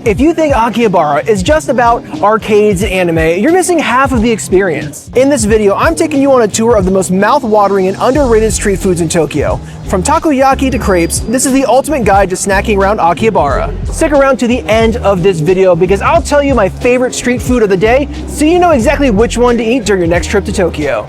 If you think Akihabara is just about arcades and anime, you're missing half of the experience. In this video, I'm taking you on a tour of the most mouth-watering and underrated street foods in Tokyo. From takoyaki to crepes, this is the ultimate guide to snacking around Akihabara. Stick around to the end of this video because I'll tell you my favorite street food of the day so you know exactly which one to eat during your next trip to Tokyo.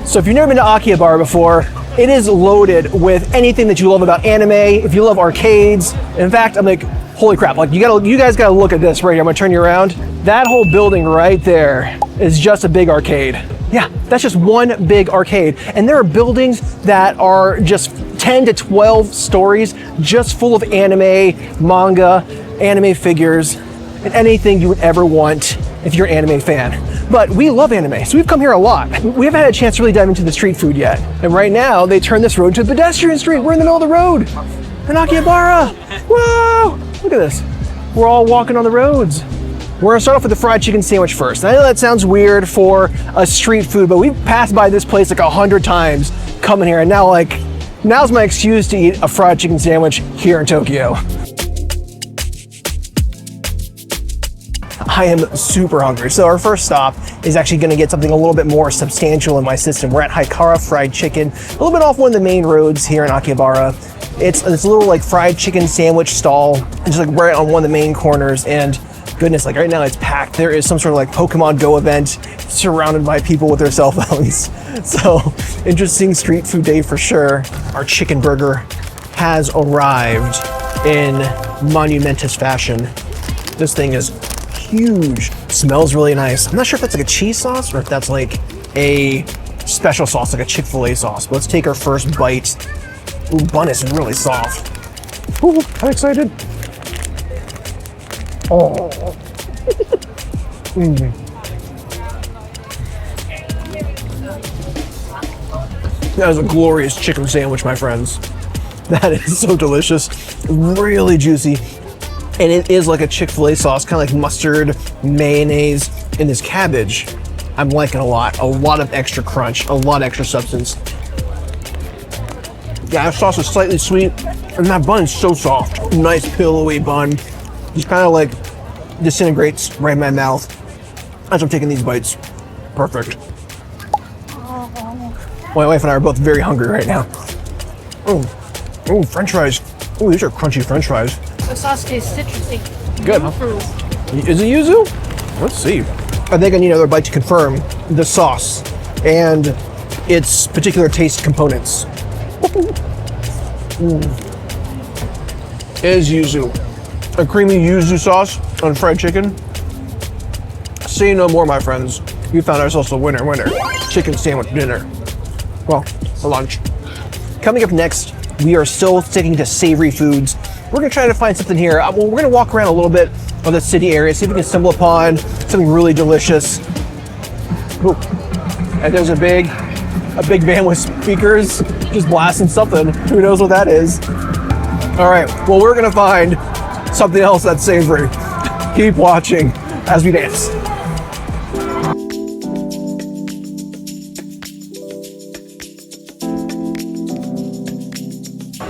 So if you've never been to Akihabara before, it is loaded with anything that you love about anime, if you love arcades. In fact, I'm like, holy crap, like you guys gotta look at this right here. I'm gonna turn you around. That whole building right there is just a big arcade. Yeah, that's just one big arcade. And there are buildings that are just 10 to 12 stories, just full of anime, manga, anime figures, and anything you would ever want if you're an anime fan. But we love anime, so we've come here a lot. We haven't had a chance to really dive into the street food yet. And right now, they turned this road to a pedestrian street. We're in the middle of the road in Akihabara. Whoa, look at this. We're all walking on the roads. We're gonna start off with the fried chicken sandwich first. I know that sounds weird for a street food, but we've passed by this place like 100 times coming here, and now's my excuse to eat a fried chicken sandwich here in Tokyo. I am super hungry. So our first stop is actually gonna get something a little bit more substantial in my system. We're at Haikara Fried Chicken, a little bit off one of the main roads here in Akihabara. It's a little like fried chicken sandwich stall, just like right on one of the main corners, and goodness, like right now it's packed. There is some sort of like Pokemon Go event surrounded by people with their cell phones. So interesting street food day for sure. Our chicken burger has arrived in monumentous fashion. This thing is huge, smells really nice. I'm not sure if that's like a cheese sauce or if that's like a special sauce, like a Chick-fil-A sauce. But let's take our first bite. Ooh, bun is really soft. Ooh, I'm excited. Oh. That is a glorious chicken sandwich, my friends. That is so delicious, really juicy. And it is like a Chick-fil-A sauce, kind of like mustard, mayonnaise, and this cabbage. I'm liking a lot of extra crunch, a lot of extra substance. Yeah, that sauce is slightly sweet, and that bun is so soft. Nice pillowy bun. Just kind of like disintegrates right in my mouth as I'm taking these bites. Perfect. My wife and I are both very hungry right now. Oh, French fries. Oh, these are crunchy French fries. The sauce tastes citrusy. Good, huh? Is it yuzu? Let's see. I think I need another bite to confirm the sauce and its particular taste components. It is yuzu. A creamy yuzu sauce on fried chicken. Say no more, my friends. We found ourselves a winner. Chicken sandwich dinner. Well, a lunch. Coming up next, we are still sticking to savory foods. We're gonna try to find something here. Well, we're gonna walk around a little bit of the city area, see if we can stumble upon something really delicious. Ooh. And there's a big van with speakers just blasting something. Who knows what that is? All right, well, we're gonna find something else that's savory. Keep watching as we dance.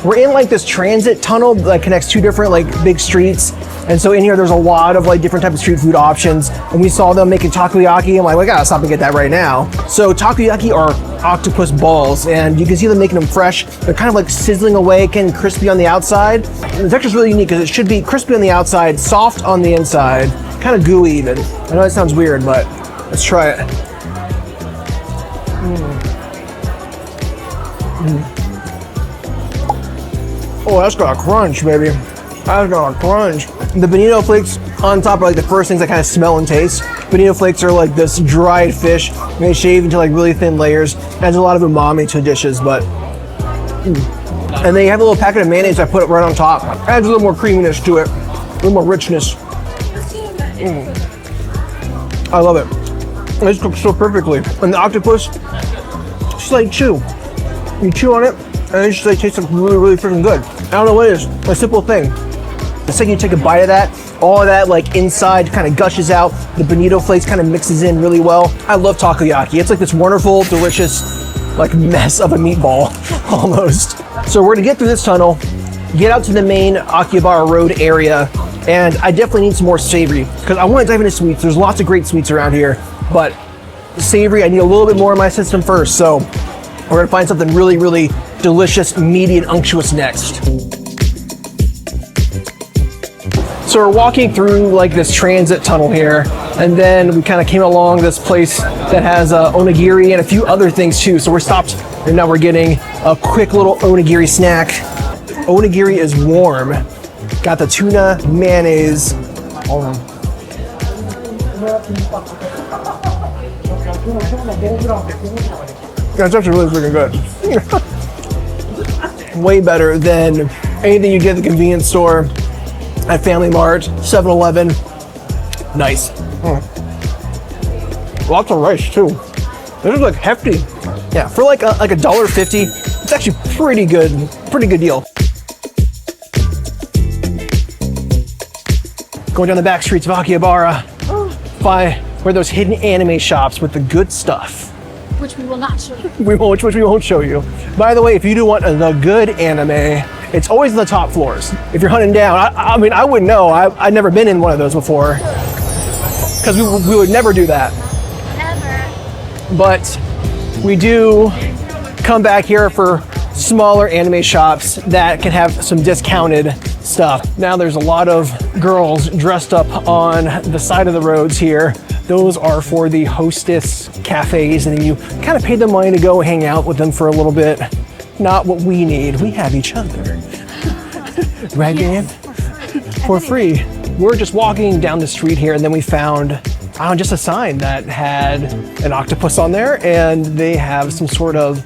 We're in like this transit tunnel that connects two different like big streets. And so in here, there's a lot of like different types of street food options. And we saw them making takoyaki. I'm like, we gotta stop and get that right now. So takoyaki are octopus balls, and you can see them making them fresh. They're kind of like sizzling away, getting crispy on the outside. And the texture's really unique because it should be crispy on the outside, soft on the inside, kind of gooey even. I know that sounds weird, but let's try it. Oh, that's got a crunch, baby. That's got a crunch. The bonito flakes on top are like the first things I kind of smell and taste. Bonito flakes are like this dried fish. They shave into like really thin layers. Adds a lot of umami to dishes, but. And they have a little packet of mayonnaise I put right on top. Adds a little more creaminess to it, a little more richness. I love it. It's cooked so perfectly. And the octopus, just like chew. You chew on it, and it just like tastes like really, really freaking good. I don't know what it is. A simple thing. The second you take a bite of that, all of that like inside kind of gushes out. The bonito flakes kind of mixes in really well. I love takoyaki. It's like this wonderful, delicious, like mess of a meatball, almost. So we're gonna get through this tunnel, get out to the main Akihabara Road area, and I definitely need some more savory because I want to dive into sweets. There's lots of great sweets around here, but savory, I need a little bit more in my system first. So we're gonna find something really, really delicious, meaty, and unctuous next. So we're walking through like this transit tunnel here, and then we kind of came along this place that has onigiri and a few other things too. So we're stopped, and now we're getting a quick little onigiri snack. Onigiri is warm. Got the tuna, mayonnaise. That's actually really freaking good. Way better than anything you get at the convenience store, at Family Mart, 7-Eleven. Nice. Lots of rice too. This is like hefty. Yeah, for like $1.50, it's actually pretty good deal. Going down the back streets of Akihabara, by where those hidden anime shops with the good stuff. Which we will not show you. Which we won't show you. By the way, if you do want the good anime, it's always in the top floors. If you're hunting down, I mean, I wouldn't know. I've never been in one of those before. Because we would never do that. Never. But we do come back here for smaller anime shops that can have some discounted stuff. Now there's a lot of girls dressed up on the side of the roads here. Those are for the hostess cafes, and then you kind of pay them money to go hang out with them for a little bit. Not what we need. We have each other. Right, Dan? For free. We're just walking down the street here, and then we found just a sign that had an octopus on there, and they have some sort of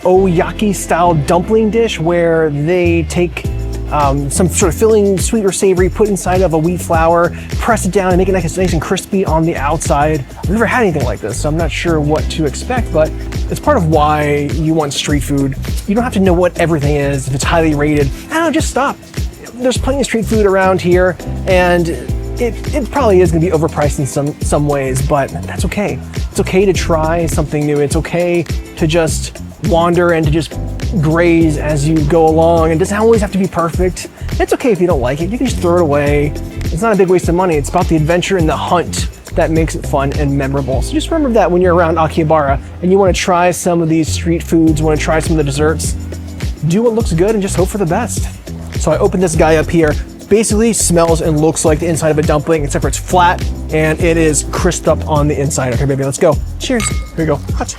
oyaki style dumpling dish where they take some sort of filling, sweet or savory, put inside of a wheat flour, press it down and make it nice and crispy on the outside. I've never had anything like this, so I'm not sure what to expect, but it's part of why you want street food. You don't have to know what everything is, if it's highly rated. I don't know, just stop. There's plenty of street food around here, and it probably is gonna be overpriced in some ways, but that's okay. It's okay to try something new. It's okay to just wander and to just graze as you go along. It doesn't always have to be perfect. It's okay if you don't like it. You can just throw it away. It's not a big waste of money. It's about the adventure and the hunt that makes it fun and memorable. So just remember that when you're around Akihabara and you want to try some of these street foods, want to try some of the desserts, do what looks good and just hope for the best. So I opened this guy up here. Basically smells and looks like the inside of a dumpling, except for it's flat and it is crisped up on the inside. Okay, baby, let's go. Cheers. Here you go. Hot.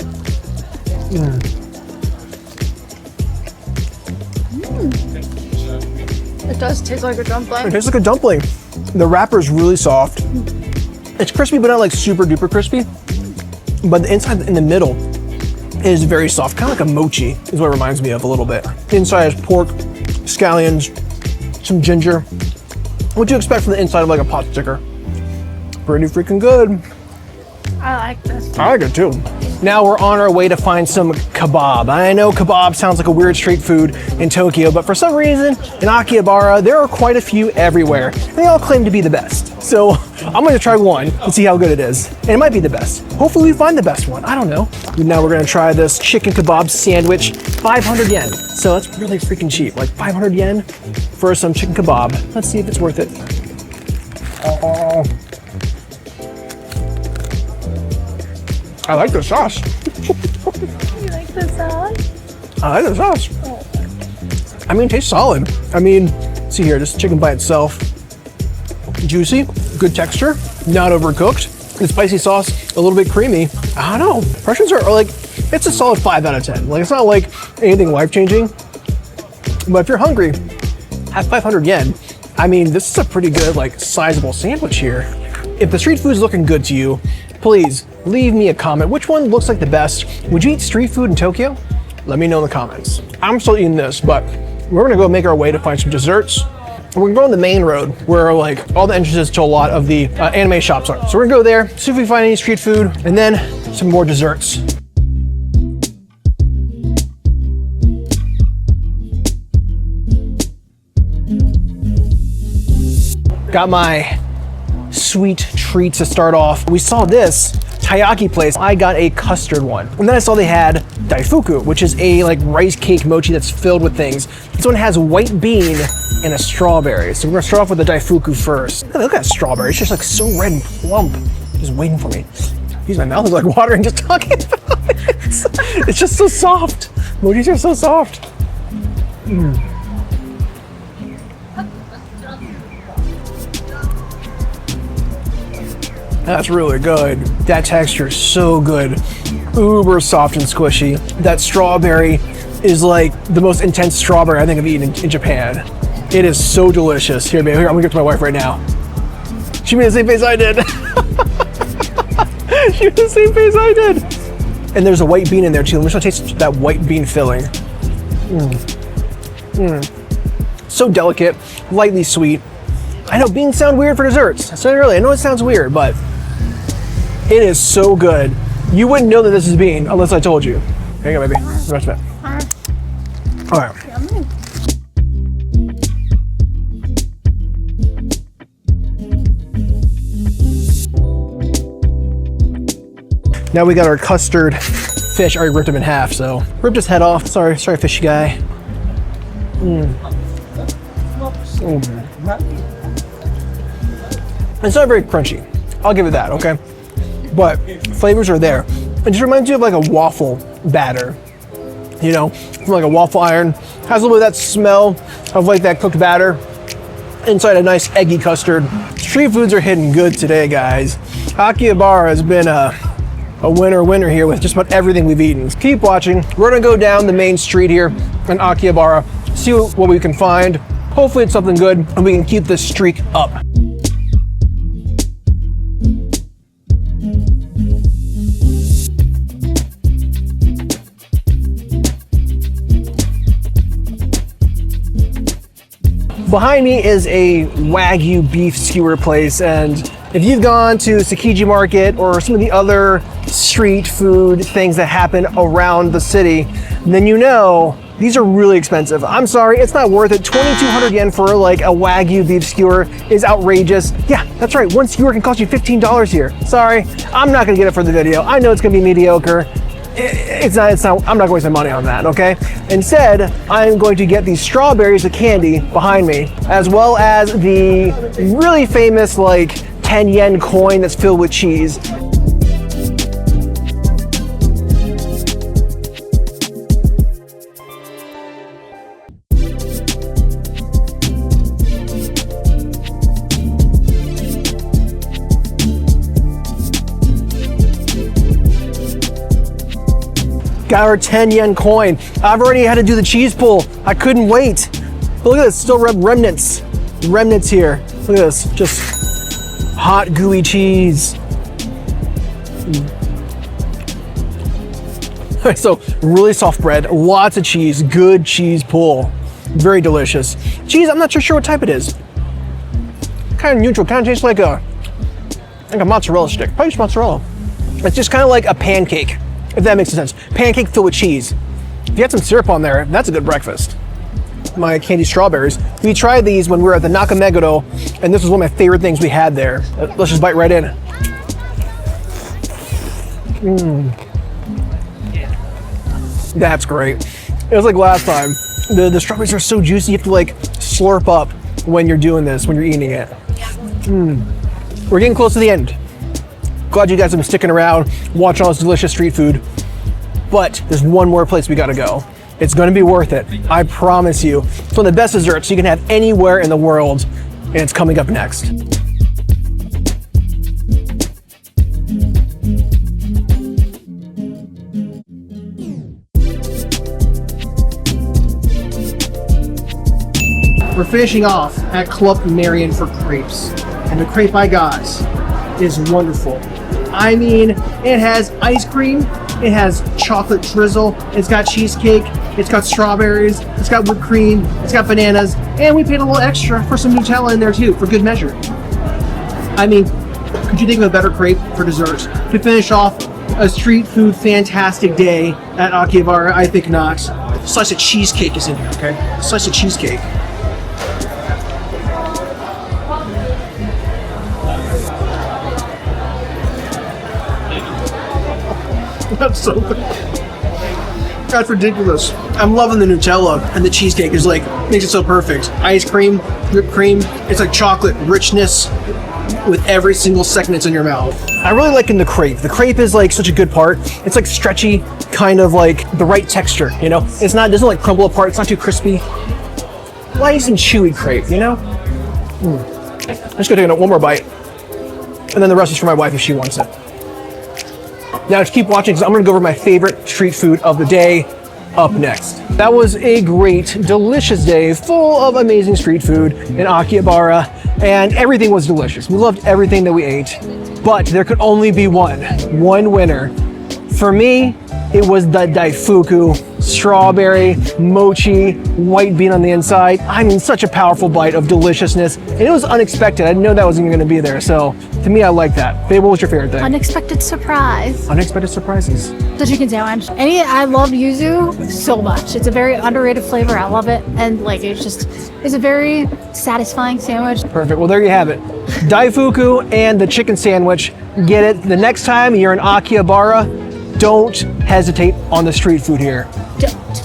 It does taste like a dumpling. It tastes like a dumpling. The wrapper is really soft. It's crispy, but not like super duper crispy. But the inside in the middle is very soft, kind of like a mochi is what it reminds me of a little bit. Inside is pork, scallions, some ginger. What do you expect from the inside of like a pot sticker? Pretty freaking good. I like this. I like it too. Now we're on our way to find some kebab. I know kebab sounds like a weird street food in Tokyo, but for some reason in Akihabara, there are quite a few everywhere. They all claim to be the best. So I'm gonna try one and see how good it is. And it might be the best. Hopefully we find the best one, I don't know. Now we're gonna try this chicken kebab sandwich, 500 yen. So that's really freaking cheap, like 500 yen for some chicken kebab. Let's see if it's worth it. I like the sauce. You like the sauce? I like the sauce. I mean, it tastes solid. I mean, see here, this chicken by itself. Juicy, good texture, not overcooked. The spicy sauce, a little bit creamy. I don't know. Impressions are like, it's a solid 5 out of 10. Like, it's not like anything life-changing. But if you're hungry, have 500 yen. I mean, this is a pretty good, like, sizable sandwich here. If the street food is looking good to you, please leave me a comment. Which one looks like the best? Would you eat street food in Tokyo? Let me know in the comments. I'm still eating this, but we're gonna go make our way to find some desserts. We're gonna go on the main road where like all the entrances to a lot of the anime shops are. So we're gonna go there, see if we find any street food, and then some more desserts. Got my sweet treats to start off. We saw this Taiyaki place. I got a custard one. And then I saw they had daifuku, which is a like rice cake mochi that's filled with things. This one has white bean and a strawberry. So we're gonna start off with the daifuku first. Look at that strawberry, it's just like so red and plump. Just waiting for me. Use my mouth is like watering just talking about it. It's just so soft. Mochis are so soft. That's really good. That texture is so good. Uber soft and squishy. That strawberry is like the most intense strawberry I think I've eaten in Japan. It is so delicious. Here, babe, here, I'm gonna give it to my wife right now. She made the same face I did. She made the same face I did. And there's a white bean in there too. I'm just gonna taste that white bean filling. So delicate, lightly sweet. I know beans sound weird for desserts. So really, I know it sounds weird, but it is so good. You wouldn't know that this is bean unless I told you. Here you go, baby. The rest of it. All right. Now we got our custard fish. I already ripped him in half, so ripped his head off. Sorry, fish guy. It's not very crunchy. I'll give it that, okay? But flavors are there. It just reminds you of like a waffle batter, you know, from like a waffle iron. Has a little bit of that smell of like that cooked batter inside a nice eggy custard. Street foods are hitting good today, guys. Akihabara has been a winner here with just about everything we've eaten. Keep watching. We're gonna go down the main street here in Akihabara, see what we can find. Hopefully it's something good and we can keep this streak up. Behind me is a Wagyu beef skewer place, and if you've gone to Tsukiji Market or some of the other street food things that happen around the city, then you know these are really expensive. I'm sorry, it's not worth it. 2,200 yen for like a Wagyu beef skewer is outrageous. Yeah, that's right, one skewer can cost you $15 here. Sorry, I'm not gonna get it for the video. I know it's gonna be mediocre. It's not, I'm not going to waste my money on that, okay? Instead, I'm going to get these strawberries of candy behind me, as well as the really famous like 10 yen coin that's filled with cheese. Got our 10 yen coin. I've already had to do the cheese pull. I couldn't wait. But look at this, still remnants here. Look at this, just hot gooey cheese. So really soft bread, lots of cheese, good cheese pull. Very delicious. Cheese, I'm not sure what type it is. Kind of neutral, kind of tastes like a mozzarella stick, probably just mozzarella. It's just kind of like a pancake, if that makes sense. Pancake filled with cheese. If you had some syrup on there, that's a good breakfast. My candy strawberries. We tried these when we were at the Nakameguro, and this was one of my favorite things we had there. Let's just bite right in. That's great. It was like last time. The strawberries are so juicy, you have to like slurp up when you're doing this, when you're eating it. We're getting close to the end. Glad you guys have been sticking around, watching all this delicious street food. But there's one more place we gotta go. It's gonna be worth it, I promise you. It's one of the best desserts you can have anywhere in the world, and it's coming up next. We're finishing off at Club Marion for crepes, and the crepe I got is wonderful. I mean, it has ice cream, it has chocolate drizzle, it's got cheesecake, it's got strawberries, it's got whipped cream, it's got bananas, and we paid a little extra for some Nutella in there too, for good measure. I mean, could you think of a better crepe for dessert? To finish off a street food fantastic day at Akihabara, I think not. A slice of cheesecake is in here, okay? A slice of cheesecake. That's so good. That's ridiculous. I'm loving the Nutella, and the cheesecake is like, makes it so perfect. Ice cream, whipped cream, it's like chocolate richness with every single second it's in your mouth. I'm really liking the crepe. The crepe is like such a good part. It's like stretchy, kind of like the right texture, you know? It doesn't like crumble apart, it's not too crispy. Nice and chewy crepe, you know? I'm just gonna take one more bite, and then the rest is for my wife if she wants it. Now just keep watching because I'm gonna go over my favorite street food of the day up next. That was a great, delicious day full of amazing street food in Akihabara, and everything was delicious. We loved everything that we ate, but there could only be one winner. For me, it was the Daifuku, strawberry, mochi, white bean on the inside. I mean, such a powerful bite of deliciousness. And it was unexpected. I didn't know that wasn't even gonna be there. So to me, I like that. Babe, what was your favorite thing? Unexpected surprise. Unexpected surprises. The chicken sandwich. I love yuzu so much. It's a very underrated flavor. I love it. And like, it's a very satisfying sandwich. Perfect. Well, there you have it. Daifuku and the chicken sandwich. Get it. The next time you're in Akihabara, don't hesitate on the street food here. Don't.